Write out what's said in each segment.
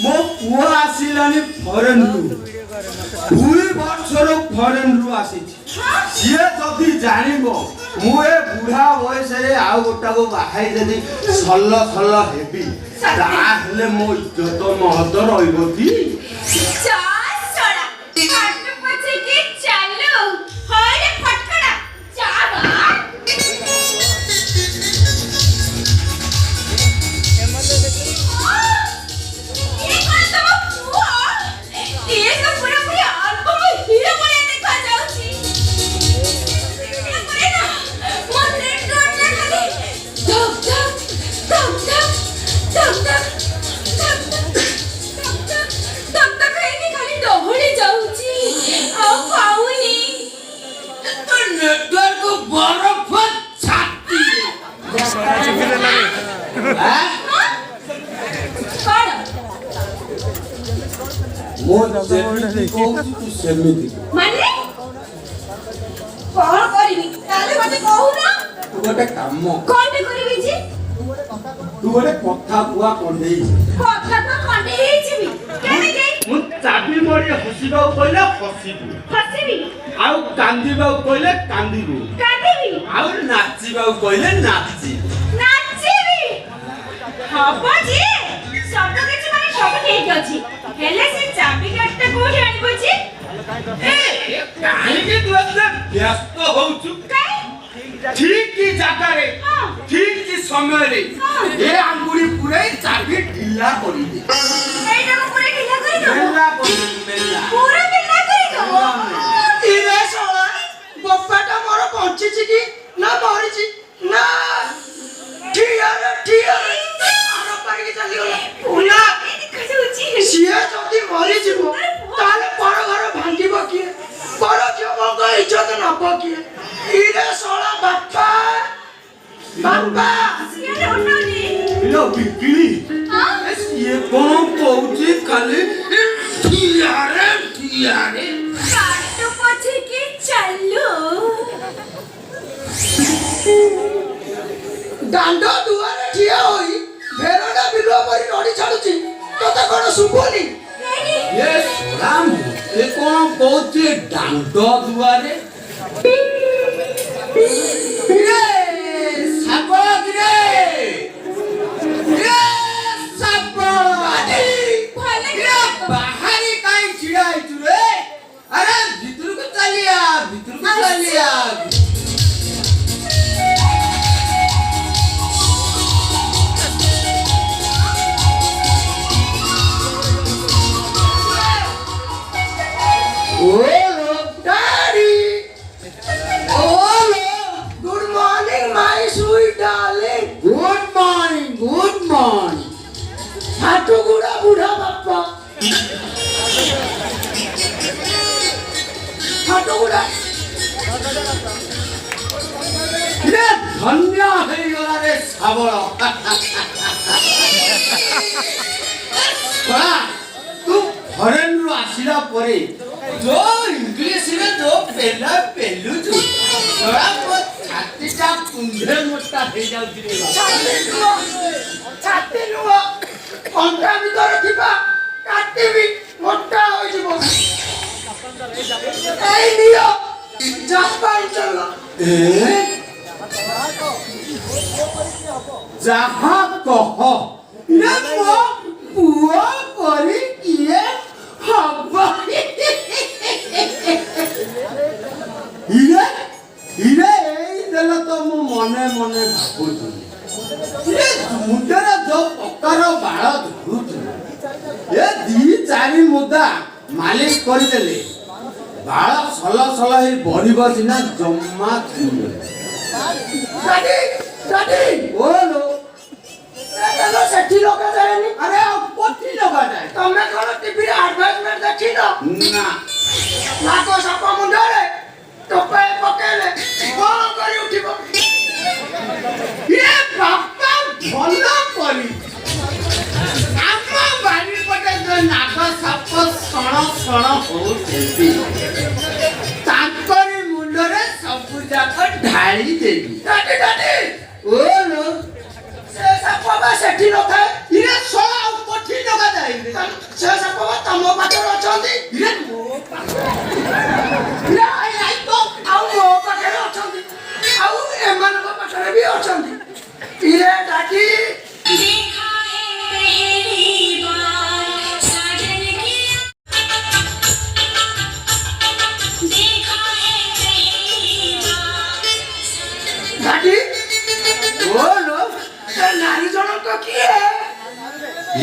मो पुआ आसिलानी फॉरेन रु 2 वर्षर फॉरेन रु आसी सीए जदि जानिबो मु ए बुढ़ा बयस रे आ गोटा को बाहाई देदी सल्ल सल्ल हेबी ताहले मो इज्जत महत रहइबो की जा सड़ा काट पछे के चालो होय फटकड़ा जा बा माने कौन करिबी ताले मते कहू ना तू गोटे काम कोन करिबी जी तू गोटे कथा बुआ कंडेई कथा तो कंडेई छिबी केने के मु चाबी मोरी हसीबा कइले हसीबी आउ कांदीबा कइले कांदीबू आउ नाचिबा कइले नाचिबी हबो जी सब किछ माने सब ठीक अछि हेले से चाबी काटते कोठी आनिबो जी ए काहे के तू एते व्यस्त होउछु ठीक की जागा रे ठीक की समय रे ए अंगुरी पूरे चाबी ढिला करी दे एटा को पूरे ढिला करी दो मेला पूरा ढिला करी दो इरे सोला बप्पाटा मोर पहुंची की ना मरिची ना ठिया आरो पारी के चली गला उना सिए जदी मरि जीवो ताले पर घर भांगिबो किए पर जमक इज्जत न पकिए इरे सोला बाप्पा सिए उन्नति लो बिकली ये कौन पहुंची खाली ठिया रे काट पछे के चलो दांडो दुआरे ठिया होई भेरडा बिलो परी नडी छाडुची तोते कोन सुबोनी ये राम ये कौन पहुंची डांडो दुआरे रे सापग रे सापग भले बाहरी काई छिड़ा आइतु रे अरे भीतर को चलिया Hello, Daddy. Hello. Good morning, my sweet darling. Good morning. हाथों गुड़ा बूढ़ा बाप्पा. हाथों गुड़ा. ये धन्य है गला रे साबळ. बड़ा तू फॉरेन रु आसिला परे जो इंग्लिश रे जो पेला पेलु छु बड़ा को छाती चा कुंधे मोटा हे जाउ रे छाती नुआ. अंधा भीतर थिबा काटी भी मोटा होई जिवो. ए नियो. जापान चलो. जहाँ कह ये मो पुआ परी किए हवा हिरे देला तो मो मने भाबुछु ये मुंडरा जो पक्कार बाळ धरुछु ये 2-4 मुदा मालिश करि देले बाळ सल हे बढिबो सिना जम्मा छुले दादी ओ ଭଲ କରି ଆମ ବାଡ଼ି ପଟେ ଯୋଉ ନାଗ ସାପ ସଣ ସଣ ହଉଛନ୍ତି ତାଙ୍କରି ମୁଣ୍ଡରେ ସବୁ ଯାକ ଢାଳି ଦେବି। ଓ ଲୋ ସେ ସାପ ବା ସେଠି ନଥାଏ। ଇରେ ଶଳା ଆଉ କୋଠି ଜଗା ଯାଏ ସେ ସାପ ବା ତମ ପାଖରେ ଅଛନ୍ତି। ଇରେ ମୋ ପାଖରେ ନାଇଁ ତ ଆଉ ମୋ ପାଖରେ ଅଛନ୍ତି ଆଉ ଏମାନଙ୍କ ପାଖରେ ବି ଅଛନ୍ତି। ଇରେ ଡାକି देखा है पहली बार साजन की देखा है पहली बार ଡାକି ଓ ଲୋ ସେ ନାରୀ ଜଣକ କିଏ?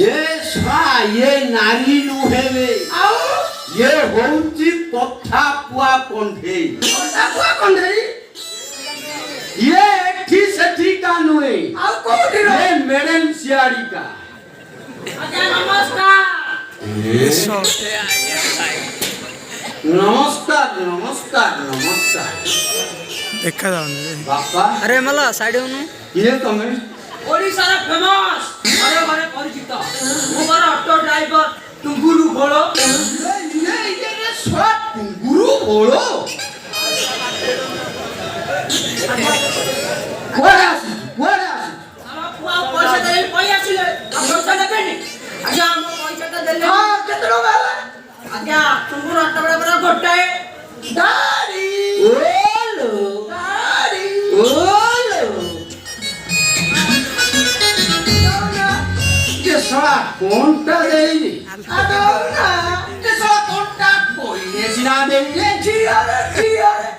ये शा ये नारी नुहेवे ଆଉ ये होउची पथा पुआ कंढे ସାପୁଆ କଣ୍ଢେଇ ये एठी सेठी का नुहे ଆଉ କୋଉଠି ର? ये मेडन सियाड़ी का आजा नमस्कार नमस्कार नमस्कार नमस्कार देखा जाऊनी बापा अरे मला साइड होनु ये तमे ओडिशार फेमस घरे घरे परिचित मो घर ऑटो ड्राइवर टुंगुरु घोड़ो ये रे शा गुरु बोलो कोरासी हम पुआ पैसा दे पई आसिले पैसा देबेनी आजा हम पैसा ता देले ହଁ କେତେ ଟଙ୍କା ହେଲା? आजा टुंगुरु ऑटो बड़ा गोटाए ଦାଢ଼ି ओलो ଦାଢ଼ି ओलो ये शा कोनटा देई ଆଦୌନା ये शा कोनटा कोइले सिना देई ଝିଅରେ ଝିଅରେ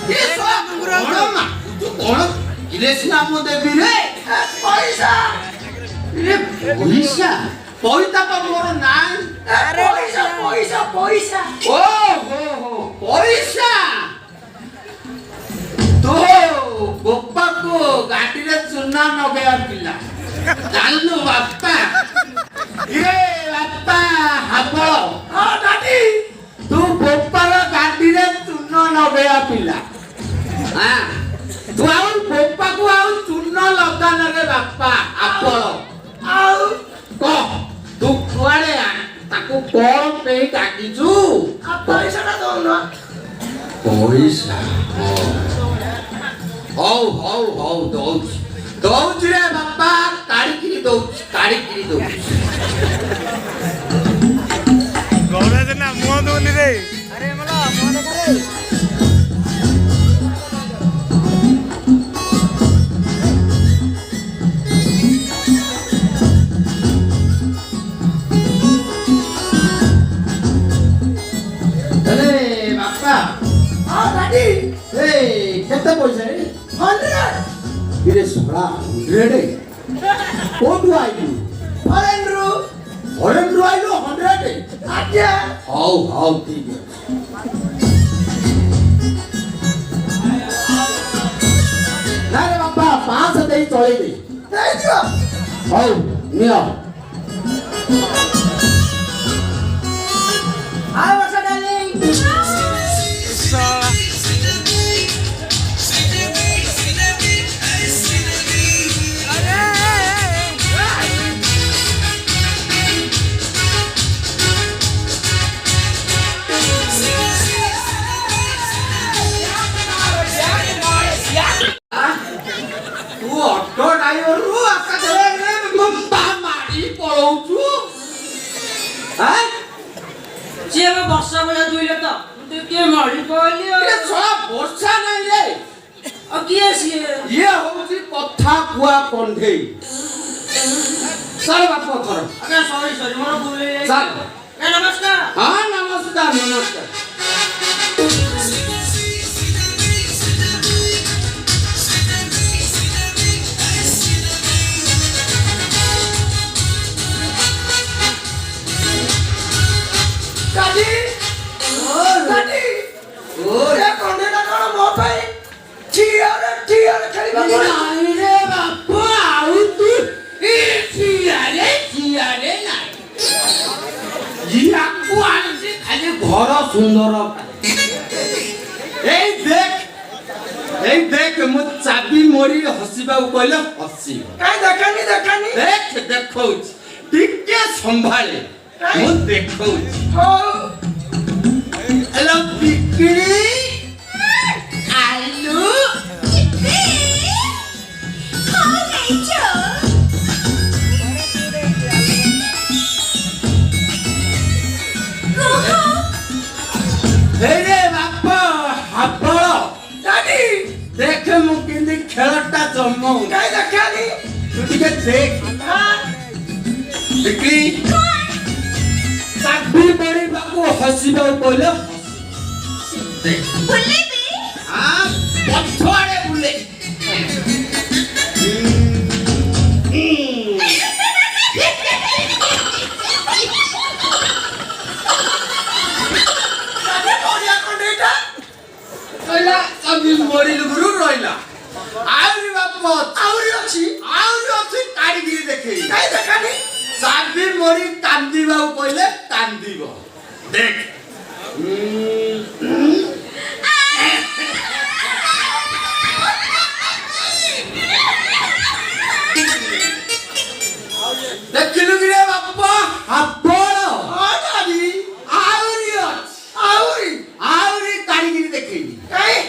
ये शा कोण मा तू कोण इलेसिना मो देबी रे ପଇସା रे पइसा पइता तो मोर नाई ପଇସା ପଇସା ପଇସା ओ हो पइसा तो गोपा को गाड़ी रे चुना नगया पिला जाननु बापा ये बापा हाबळ ହଁ ଡାକି तू गोपार गाड़ी रे चुना नगया पिला हां तू आउ गोपा को आउ चुना लगा नगे बापा हाबळ ଆଉ क तू कुआडे ताको कोण पे काटिचू ପଇସାଟା ଦଉନ ପଇସା ହଉ ଦଉଛି ରେ ବାପା କାଢିକିରି ଦଉଛି ଗୌରା ଦେନା ମୁହ ଦଉନି ରେ अरे मला मुह देखा रे अरे बापा ହଁ ଡାକି ए केते पैसा रे 100 इरे सोळा 100 कोठू आइलु ଫରେନରୁ फॉरेन आइलु 100 ଆଜ୍ଞା हौ ठीक है ना रे बापा 5 देई चले दे ଦେଇଦିଅ हौ नियो हाय वर्षा डार्लिंग साला तू ऑटो ड्राइवर रु आका देले मम्मा मारी पळौचू हां जे में वर्षा बजा दुइले त मुते के मरी पली ये छोड़ा वर्षा नहीं रे और किए सिए ये होची कथा कुआ कंढे सर बाप कर अरे सॉरी मोर भूल गई सर ए नमस्कार हाँ नमस्कार ଡାକି ଡାକି ଏ କଣ୍ଢେଇଟା କଣ ମୋ ପାଇଁ ଠିଆରେ ଖେଳିବାକୁ नहीं रे बाप आउ तू जियारे नहीं जियाकू आनी खाली घर सुंदर এই দেখ মু চাবি মোড়ি হসিବାକୁ କହିଲେ ହସିବ କାଇଁ ଦେଖାନି ଦେଖ ଦେଖଉଛି ଟିକେ ସମ୍ଭାଳେ ମୁଁ ଦେଖଉଛି ହଉ ହେଲୋ ପିକିଳି ଆଲୁ ହେରେ ବାପା ହାବଳ ଡାଡି ଦେଖେ ମୁଁ କେମିତି ଖେଳଟା ଜମଉ କାଇଁ ଦେଖାନି ତୁ ଟିକେ ଦେଖ ପିକିଳି ଚାବି ମୋଡ଼ିବାକୁ ହସିବାକୁ କହିଲେ ଦେଖ ବୁଲେଇବି ପଛଆଡେ ବୁଲେ ବଢିଆ କଣ୍ଡେଇଟା ରହିଲା ଚାବି ମୋଡ଼ିଲୁ ଗୁରୁ ରହିଲା ଆହୁରି ବାପ ଆହୁରି ଅଛି କାଢିକିରି ଦେଖେଇ କାଇଁ ଦେଖାନି ଚାବି ମୋଡ଼ି କାନ୍ଦିବାକୁ କହିଲେ କାନ୍ଦିବ ଦେଖ ଦେଖିଲୁ କିରେ ବାପା ହାବଳ ହଁ ଡାଡି ଆହୁରି ଅଛି ଆହୁରି କାଢିକିରି ଦେଖେଇବି କାଇଁ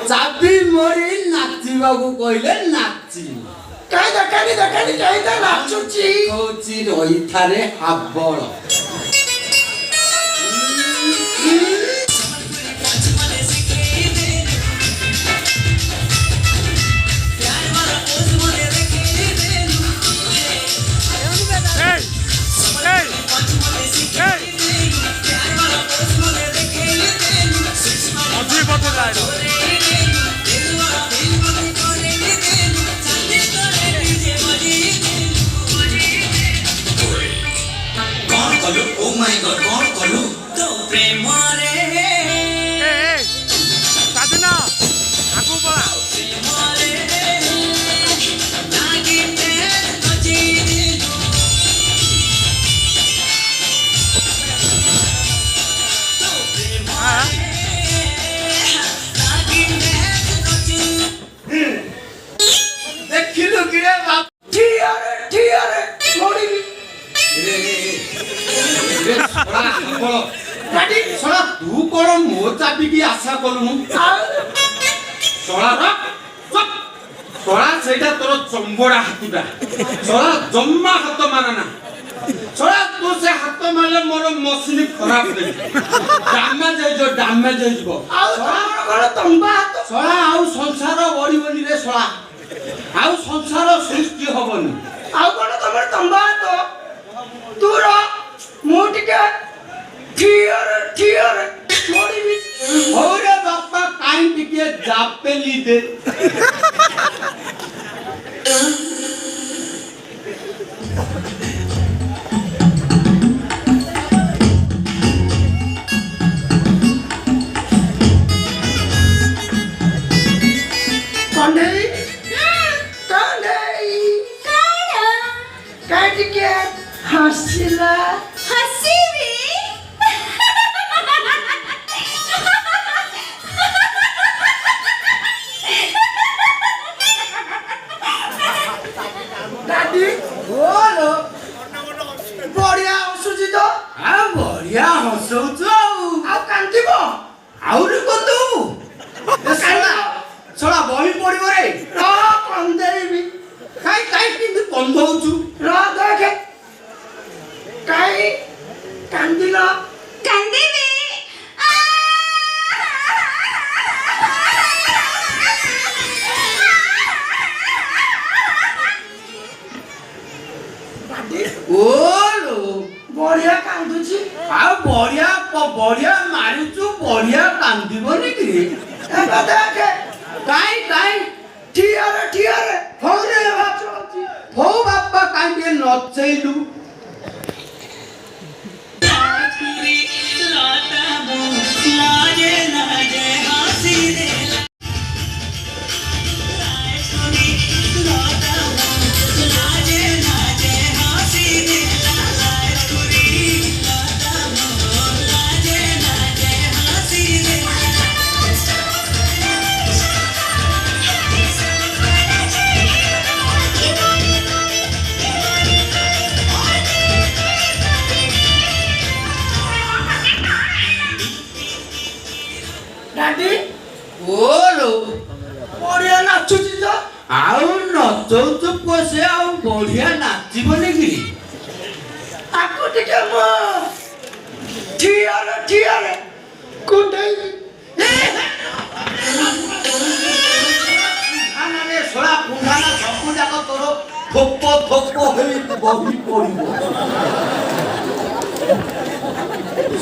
ଚାବି ମୋଡ଼ି ନାଚିବାକୁ କହିଲେ ନାଚିବ କାଇଁ ଦେଖାନି କାଇଁ ତା ନାଚୁଛି ହଉଛି ରହିଥାରେ ହାବଳ ଦେଖିଲୁ କିରେ ଠିଆରେ ମୋଡ଼ିବି ଡାଡି ଶଳା ତୁ କଣ ମୋ ଚାବିକି ଆଶା କଲୁନୁ ଶଳା ଶଳା ସେଇଟା ତୋର ଚମ୍ବଡା ହାତୁଟା ଶଳା ଜମା ହାତ ମାର ନା ଶଳା ତୁ ସେ ହାତ ମାରିଲେ ମୋର ମସିନି ଖରାପ ହେଇଯିବ ଡାମେଜ ହେଇଯିବ ଶଳା ଆଉ ସଂସାର ବଢିବନି ରେ ଶଳା ଆଉ ସଂସାର ସୃଷ୍ଟି ହବନି ଆଉ କଣ ତମର ତମ୍ବା ହାତ ତୋର ମୁଁ ଟିକେ ଠିଆରେ ମୋଡ଼ିବି ହଉରେ ବାପା କାଇଁ ଟିକେ ଜାପେଲି ଦେ କଣ୍ଢେଇ କାଇଁ ଟିକେ ହସିଲା ହସିବି ଡାଡି ବୋଲ ବଢିଆ ହସୁଛି ତ ଆଉ ବଢିଆ ହସଉଛୁ ଆଉ କାନ୍ଦିବ ଆହୁରି କନ୍ଦୁ ଶଳା ବହି ପଡିବ ରେ କନ୍ଦେଇବି କାଇଁ କିନ୍ତୁ କନ୍ଦଉଛୁ ଦେଖେ କାଇଁ କାନ୍ଦିଲ କାନ୍ଦିବି ଓଲୋ ବଢିଆ କାନ୍ଦୁଛି ଆଉ ବଢିଆ ମାରୁଛୁ ବଢିଆ କାନ୍ଦିବନି କି ଏବେ ଦେଖେ କାଇଁ ଠିଆରେ ହଉରେ ହଉ ବାପା କାଇଁ ଟିକେ ନଚେଇଲୁ ଓଲୋ ବଢିଆ ନାଚୁଛି ତ ଆଉ ନଚଉଛୁ ପୁଅ ସେ ଆଉ ବଢିଆ ନାଚିବନି କି ତାକୁ ଟିକେ ମୁଁ ଠିଆରେ କୁଣ୍ଡେଇବି ଧାନରେ ଶଳା କୁଣ୍ଡାନା ସବୁ ଯାକ ତୋର ଥୋପ ଥୋପ ହେଇ ବହି ପଡିବ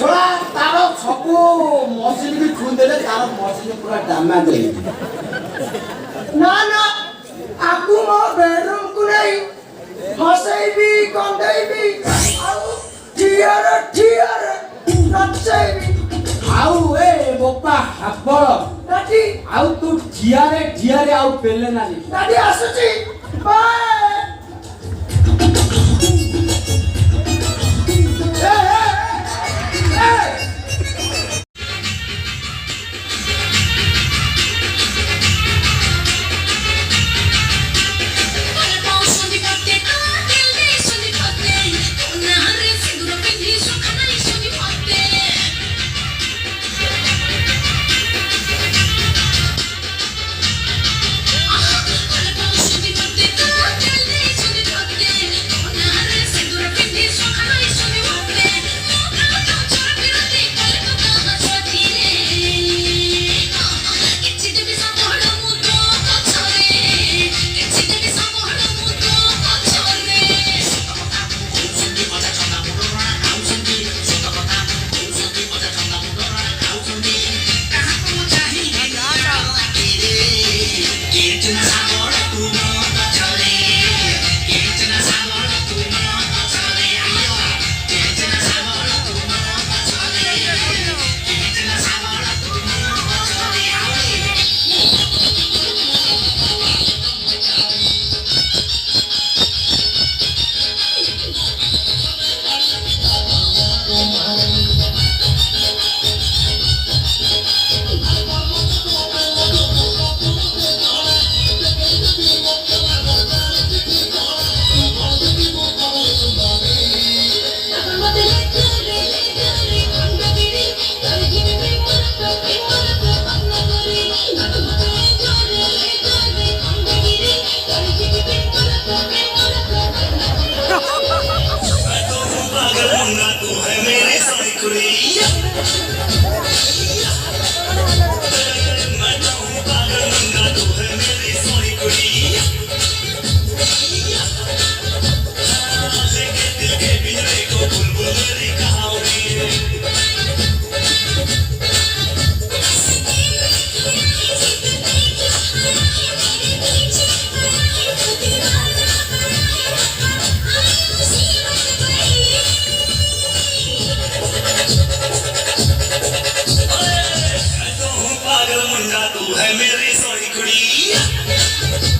ଶଳା ତାର ସବୁ ମସିନ ବି ଛୁଇଁଦେଲେ ତାର ମସିନ ପୁରା ଡାମେଜ ହେଇଯିବ ନା ଆକୁ ମୋ ବେଡରୁମ କୁ ନେଇ ହସେଇବି କନ୍ଦେଇବି ଆଉ ଠିଆରେ ନଚେଇବି ଆଉ ଏ ବୋପା ହାବଳ ଦାଦି ଆଉ ତୁ ଠିଆରେ ଆଉ ପେଲେ ନାହିଁ ଦାଦି ଆସୁଛି ବାଏ तू है मेरी सोनी कुड़ी